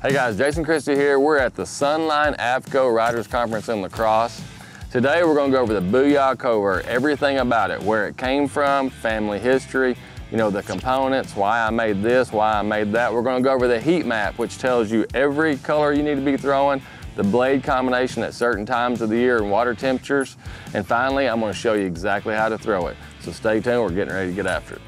Hey guys, Jason Christie here. We're at the Sunline AFCO Riders Conference in La Crosse. Today we're going to go over the Booyah Cover, everything about it, where it came from, family history, you know, the components, why I made this, why I made that. We're going to go over the heat map, which tells you every color you need to be throwing, the blade combination at certain times of the year and water temperatures. And finally, I'm going to show you exactly how to throw it. So stay tuned, we're getting ready to get after it.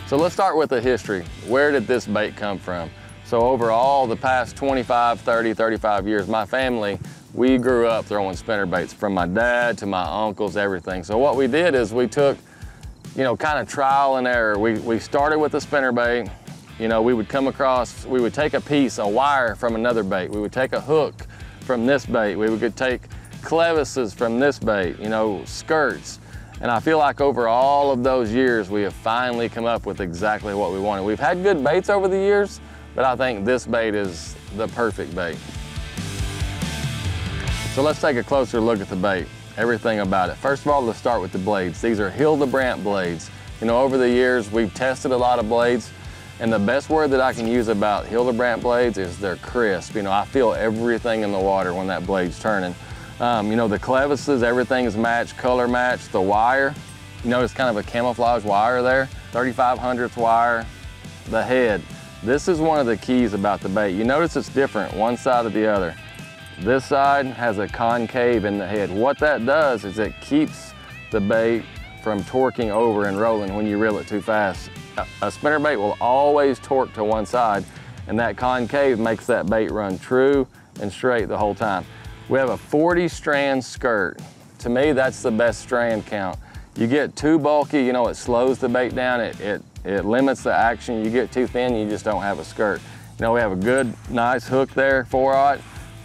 So let's start with the history. Where did this bait come from? So overall, the past 25, 30, 35 years, my family, we grew up throwing spinnerbaits, from my dad to my uncles, everything. So what we did is we took, you know, kind of trial and error. We started with a spinnerbait. You know, we would come across, we would take a piece, a wire from another bait. We would take a hook from this bait. We would take clevises from this bait, you know, skirts. And I feel like over all of those years, we have finally come up with exactly what we wanted. We've had good baits over the years, but I think this bait is the perfect bait. So let's take a closer look at the bait, everything about it. First of all, let's start with the blades. These are Hildebrandt blades. You know, over the years, we've tested a lot of blades, and the best word that I can use about Hildebrandt blades is they're crisp. You know, I feel everything in the water when that blade's turning. You know, the clevises, everything is matched, color matched. The wire, you know, it's kind of a camouflage wire there, 3500th wire. The head, this is one of the keys about the bait. You notice it's different one side or the other. This side has a concave in the head. What that does is it keeps the bait from torquing over and rolling when you reel it too fast. A spinnerbait will always torque to one side, and that concave makes that bait run true and straight the whole time. We have a 40 strand skirt. To me, that's the best strand count. You get too bulky, you know, it slows the bait down, it limits the action. You get too thin, you just don't have a skirt. You know, we have a good, nice hook there, 4/0.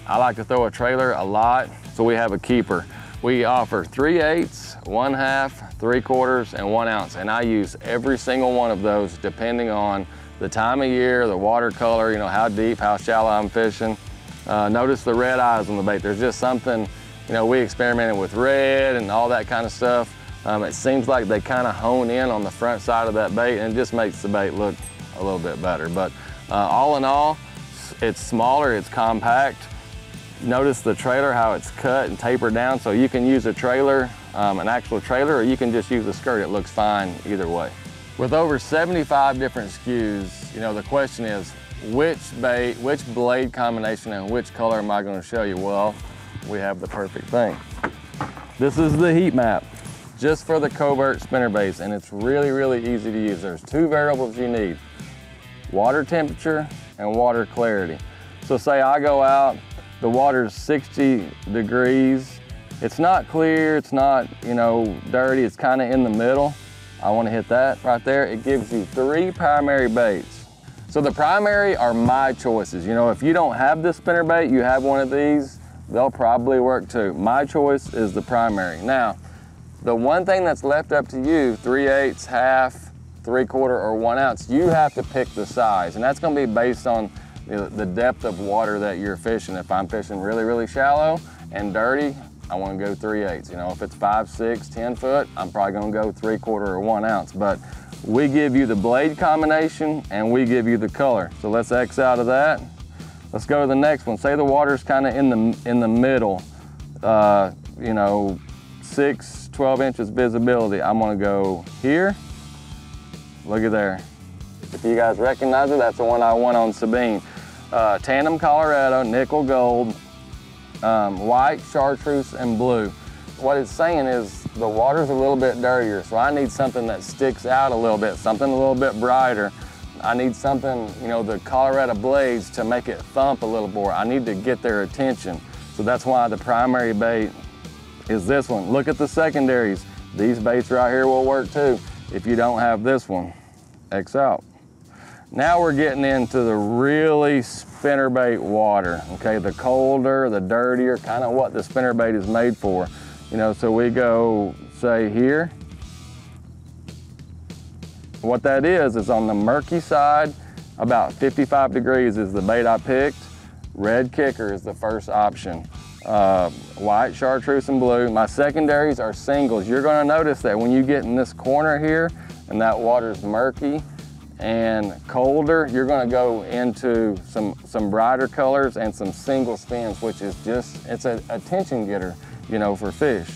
I like to throw a trailer a lot, so we have a keeper. We offer 3/8, 1/2, 3/4, and 1 ounce, and I use every single one of those depending on the time of year, the water color, you know, how deep, how shallow I'm fishing. Notice the red eyes on the bait. There's just something, you know, we experimented with red and all that kind of stuff. It seems like they kind of hone in on the front side of that bait, and it just makes the bait look a little bit better. But all in all, it's smaller, it's compact. Notice the trailer, how it's cut and tapered down, so you can use a trailer, an actual trailer, or you can just use a skirt. It looks fine either way. With over 75 different SKUs, you know, the question is, which bait, which blade combination, and which color am I going to show you? Well, we have the perfect thing. This is the heat map, just for the Covert spinnerbaits, and it's really, really easy to use. There's 2 variables you need, water temperature and water clarity. So say I go out, the water's 60 degrees. It's not clear, it's not, you know, dirty, it's kind of in the middle. I want to hit that right there. It gives you 3 primary baits. So the primary are my choices. You know, if you don't have this spinnerbait, you have one of these, they'll probably work too. My choice is the primary. Now, the one thing that's left up to you, 3/8, 1/2, 3/4, or 1 ounce, you have to pick the size, and that's going to be based on the depth of water that you're fishing. If I'm fishing really, really shallow and dirty, I want to go 3/8. You know, if it's 5, 6, 10 foot, I'm probably going to go 3/4 or 1 ounce. But we give you the blade combination and we give you the color. So let's X out of that. Let's go to the next one. Say the water's kind of in the middle, you know, 6, 12 inches visibility. I'm going to go here. Look at there. If you guys recognize it, that's the one I won on Sabine. Tandem Colorado, nickel gold, white, chartreuse, and blue. What it's saying is the water's a little bit dirtier, so I need something that sticks out a little bit, something a little bit brighter. I need something, you know, the Colorado blades to make it thump a little more. I need to get their attention. So that's why the primary bait is this one. Look at the secondaries. These baits right here will work too. If you don't have this one, X out. Now we're getting into the really spinnerbait water, okay? The colder, the dirtier, kind of what the spinnerbait is made for. You know, so we go, say here. What that is on the murky side, about 55 degrees is the bait I picked. Red kicker is the first option. White, chartreuse, and blue. My secondaries are singles. You're gonna notice that when you get in this corner here and that water's murky and colder, you're gonna go into some brighter colors and some single spins, which is just, it's a attention getter, you know, for fish.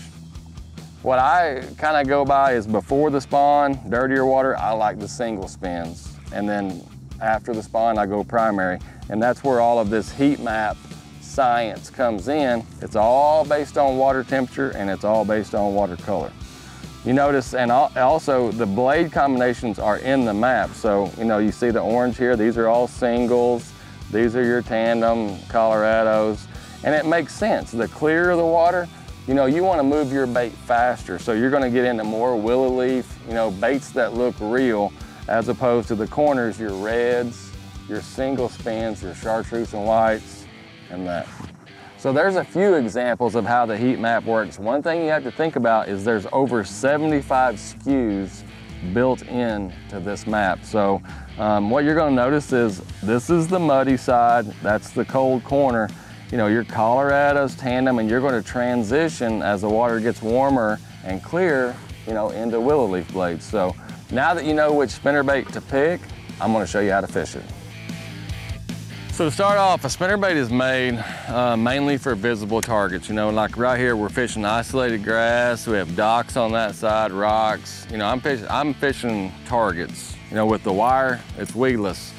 What I kind of go by is before the spawn, dirtier water, I like the single spins. And then after the spawn, I go primary. And that's where all of this heat map science comes in. It's all based on water temperature and it's all based on water color. You notice, and also the blade combinations are in the map. So, you know, you see the orange here, these are all singles. These are your tandem Colorados. And it makes sense. The clearer the water, you know, you want to move your bait faster. So you're going to get into more willow leaf, you know, baits that look real, as opposed to the corners, your reds, your single spins, your chartreuse and whites, and that. So there's a few examples of how the heat map works. One thing you have to think about is there's over 75 SKUs built into this map. So what you're gonna notice is this is the muddy side, that's the cold corner. You know, your Colorados, tandem, and you're gonna transition as the water gets warmer and clear, you know, into willow leaf blades. So now that you know which spinnerbait to pick, I'm gonna show you how to fish it. So to start off, a spinnerbait is made mainly for visible targets. You know, like right here, we're fishing isolated grass. We have docks on that side, rocks. You know, I'm fishing targets. You know, with the wire, it's weedless.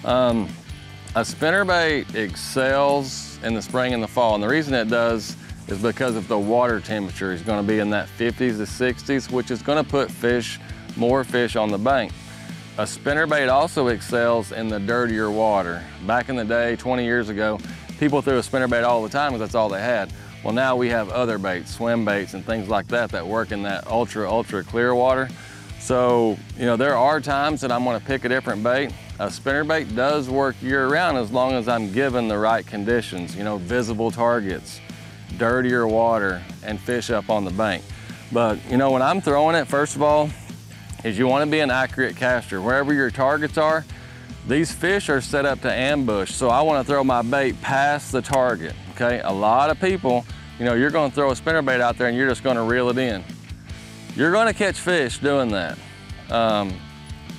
A spinnerbait excels in the spring and the fall, and the reason it does is because of the water temperature is going to be in that 50s to 60s, which is going to put more fish on the bank. A spinnerbait also excels in the dirtier water. Back in the day, 20 years ago, people threw a spinnerbait all the time because that's all they had. Well, now we have other baits, swim baits and things like that that work in that ultra clear water. So, you know, there are times that I'm gonna pick a different bait. A spinnerbait does work year round as long as I'm given the right conditions, you know, visible targets, dirtier water, and fish up on the bank. But, you know, when I'm throwing it, first of all, is you want to be an accurate caster. Wherever your targets are, these fish are set up to ambush. So I want to throw my bait past the target, okay? A lot of people, you know, you're going to throw a spinnerbait out there and you're just going to reel it in. You're going to catch fish doing that.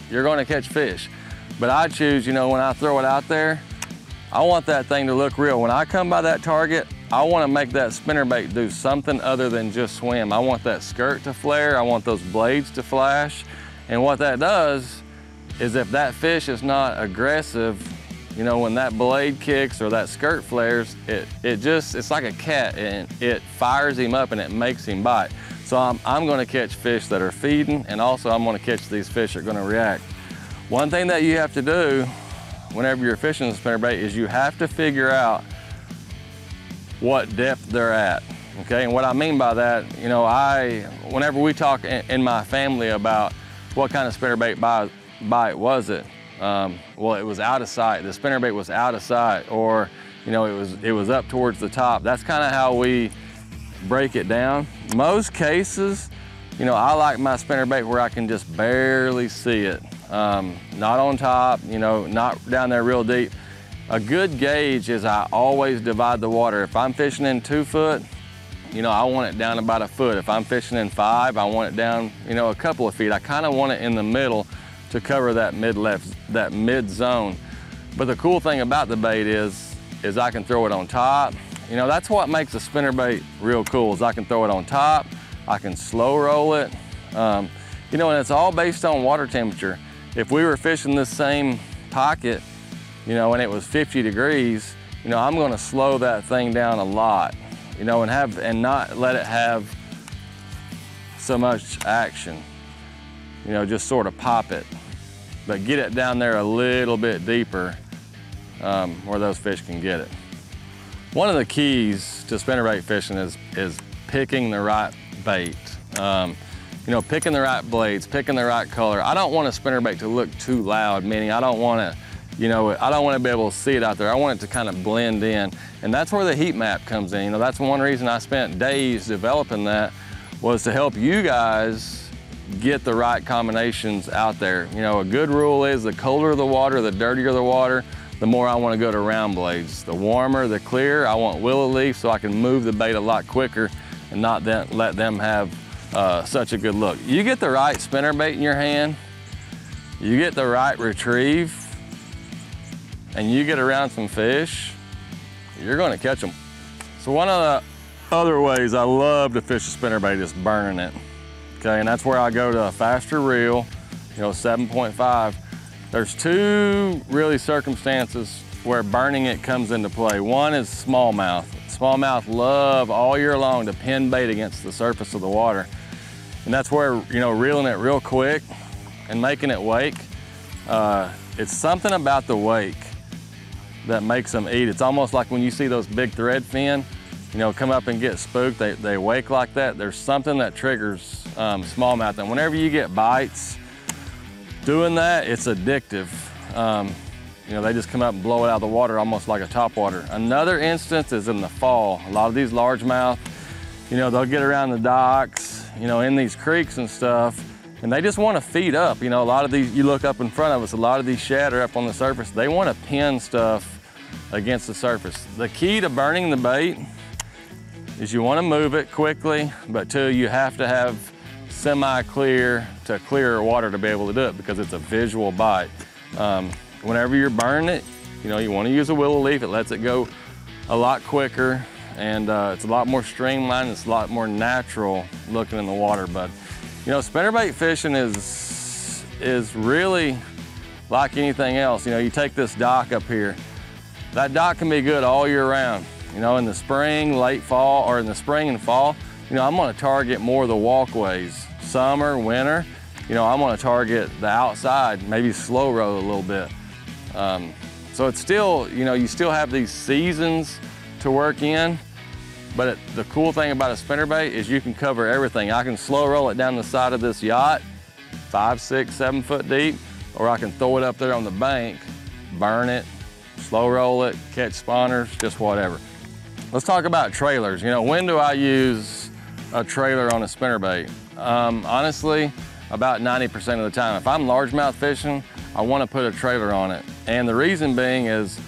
You're going to catch fish. But I choose, you know, when I throw it out there, I want that thing to look real. When I come by that target, I want to make that spinnerbait do something other than just swim. I want that skirt to flare. I want those blades to flash. And what that does is if that fish is not aggressive, you know, when that blade kicks or that skirt flares, it's like a cat, and it fires him up and it makes him bite. So I'm going to catch fish that are feeding, and also I'm going to catch these fish that are going to react. One thing that you have to do whenever you're fishing a spinnerbait is you have to figure out what depth they're at, okay? And what I mean by that, you know, whenever we talk in my family about what kind of spinnerbait bite was it, well, it was out of sight. The spinnerbait was out of sight, or, you know, it was up towards the top. That's kind of how we break it down. Most cases, you know, I like my spinnerbait where I can just barely see it. Not on top, you know, not down there real deep. A good gauge is I always divide the water. If I'm fishing in 2 foot, you know, I want it down about 1 foot. If I'm fishing in 5, I want it down, you know, a couple of feet. I kind of want it in the middle to cover that mid zone. But the cool thing about the bait is I can throw it on top. You know, that's what makes a spinnerbait real cool, is I can throw it on top, I can slow roll it. You know, and it's all based on water temperature. If we were fishing this same pocket, you know, and it was 50 degrees, you know, I'm gonna slow that thing down a lot, you know, and not let it have so much action. You know, just sort of pop it, but get it down there a little bit deeper where those fish can get it. One of the keys to spinnerbait fishing is picking the right bait. You know, picking the right blades, picking the right color. I don't want a spinnerbait to look too loud, meaning I don't want to, you know, I don't want to be able to see it out there. I want it to kind of blend in. And that's where the heat map comes in. You know, that's one reason I spent days developing that, was to help you guys get the right combinations out there. You know, a good rule is the colder the water, the dirtier the water, the more I want to go to round blades. The warmer, the clearer, I want willow leaf so I can move the bait a lot quicker and not let them have such a good look. You get the right spinnerbait in your hand, you get the right retrieve and you get around some fish, you're gonna catch them. So one of the other ways I love to fish a spinnerbait is burning it. Okay, and that's where I go to a faster reel, 7.5. There's two really circumstances where burning it comes into play. One is smallmouth. Smallmouth love all year long to pin bait against the surface of the water. And that's where, reeling it real quick and making it wake, it's something about the wake that makes them eat. It's almost like when you see those big thread fin, come up and get spooked, they wake like that. There's something that triggers smallmouth. And whenever you get bites doing that, it's addictive. They just come up and blow it out of the water almost like a topwater. Another instance is in the fall. A lot of these largemouth, they'll get around the docks, in these creeks and stuff, and they just want to feed up. A lot of these, you look up in front of us, a lot of these shad are up on the surface. They want to pin stuff against the surface. The key to burning the bait is you want to move it quickly, but two, you have to have semi-clear to clear water to be able to do it because it's a visual bite. Whenever you're burning it, you want to use a willow leaf. It lets it go a lot quicker, and it's a lot more streamlined. It's a lot more natural looking in the water. But spinnerbait fishing is really like anything else. You take this dock up here. That dock can be good all year round. In the spring, late fall, or in the spring and fall, I'm going to target more of the walkways. Summer, winter, I'm going to target the outside, maybe slow roll a little bit. So it's still, you still have these seasons to work in, but the cool thing about a spinnerbait is you can cover everything. I can slow roll it down the side of this yacht, 5, 6, 7 foot deep, or I can throw it up there on the bank, burn it, slow roll it, catch spawners, just whatever. Let's talk about trailers. When do I use a trailer on a spinnerbait? Honestly, about 90% of the time. If I'm largemouth fishing, I want to put a trailer on it. And the reason being is,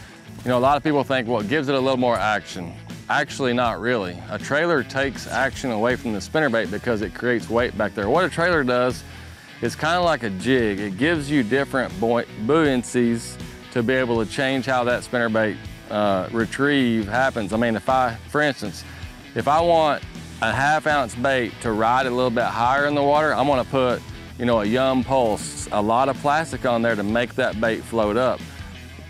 a lot of people think, well, it gives it a little more action. Actually, not really. A trailer takes action away from the spinnerbait because it creates weight back there. What a trailer does is kind of like a jig. It gives you different buoyancies to be able to change how that spinnerbait retrieve happens. I mean, for instance, if I want a 1/2 ounce bait to ride a little bit higher in the water, I'm gonna put, a Yum Pulse, a lot of plastic on there to make that bait float up.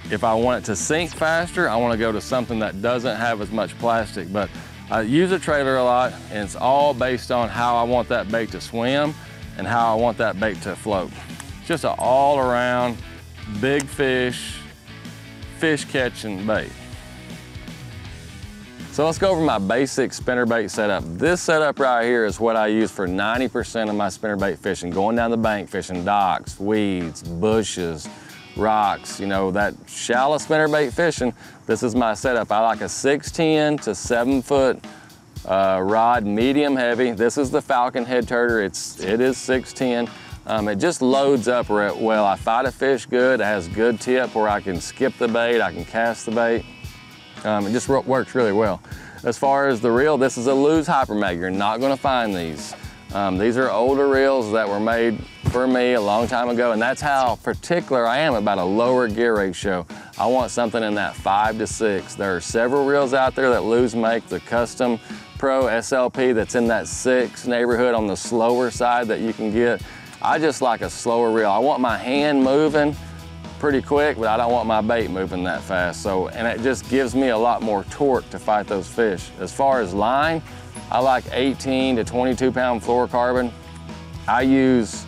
If I want it to sink faster, I wanna go to something that doesn't have as much plastic. But I use a trailer a lot, and it's all based on how I want that bait to swim and how I want that bait to float. It's just an all around big fish catching bait. So let's go over my basic spinnerbait setup. This setup right here is what I use for 90% of my spinnerbait fishing, going down the bank fishing, docks, weeds, bushes, rocks, that shallow spinnerbait fishing. This is my setup. I like a 6'10" to 7 foot rod, medium heavy. This is the Falcon head turner. It is 6'10". It just loads up well. I fight a fish good. It has good tip where I can skip the bait, I can cast the bait. It just works really well. As far as the reel, this is a Lew's Hypermag. You're not gonna find these. These are older reels that were made for me a long time ago, and that's how particular I am about a lower gear ratio. I want something in that 5 to 6. There are several reels out there that Lew's make, the Custom Pro SLP that's in that 6 neighborhood on the slower side that you can get. I just like a slower reel. I want my hand moving pretty quick, but I don't want my bait moving that fast. And it just gives me a lot more torque to fight those fish. As far as line, I like 18 to 22 pound fluorocarbon. I use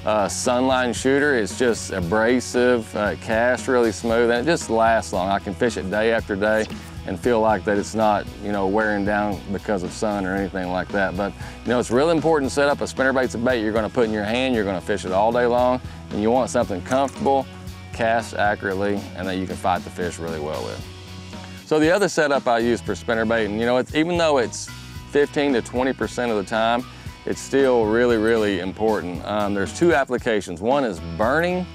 Sunline Shooter. It's just abrasive, casts really smooth, and it just lasts long. I can fish it day after day and feel like that it's not, wearing down because of sun or anything like that. But, it's really important to set up a spinnerbait's a bait you're gonna put in your hand, you're gonna fish it all day long, and you want something comfortable, cast accurately, and that you can fight the fish really well with. So the other setup I use for spinnerbait, and even though it's 15 to 20% of the time, it's still really, really important. There's two applications. One is burning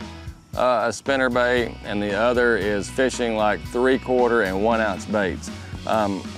a spinnerbait, and the other is fishing like 3/4 and 1 ounce baits.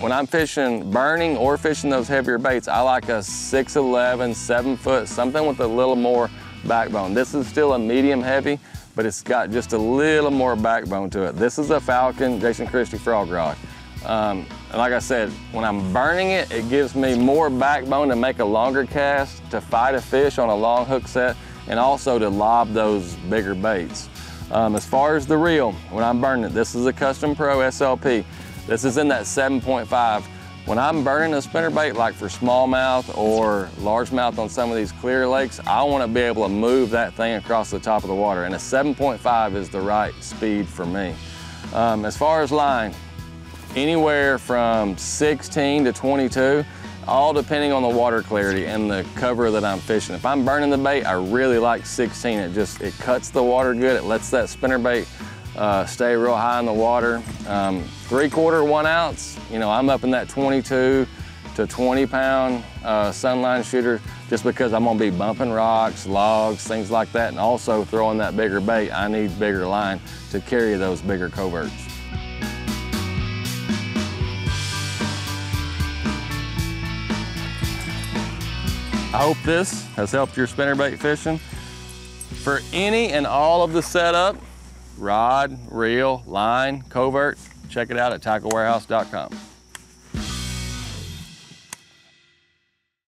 When I'm fishing burning or fishing those heavier baits, I like a 6'11", 7 foot, something with a little more backbone. This is still a medium heavy, but it's got just a little more backbone to it. This is a Falcon Jason Christie frog rod. And like I said, when I'm burning it, it gives me more backbone to make a longer cast, to fight a fish on a long hook set, and also to lob those bigger baits. As far as the reel, when I'm burning it, this is a Custom Pro SLP. This is in that 7.5. When I'm burning a spinnerbait, like for smallmouth or largemouth on some of these clear lakes, I want to be able to move that thing across the top of the water, and a 7.5 is the right speed for me. As far as line, anywhere from 16 to 22, all depending on the water clarity and the cover that I'm fishing. If I'm burning the bait, I really like 16. It cuts the water good. It lets that spinnerbait stay real high in the water. 3/4, 1 ounce, you know, I'm up in that 22 to 20 pound sunline shooter, just because I'm gonna be bumping rocks, logs, things like that, and also throwing that bigger bait. I need bigger line to carry those bigger coverts. I hope this has helped your spinnerbait fishing. For any and all of the setup, rod, reel, line, covert, check it out at tacklewarehouse.com.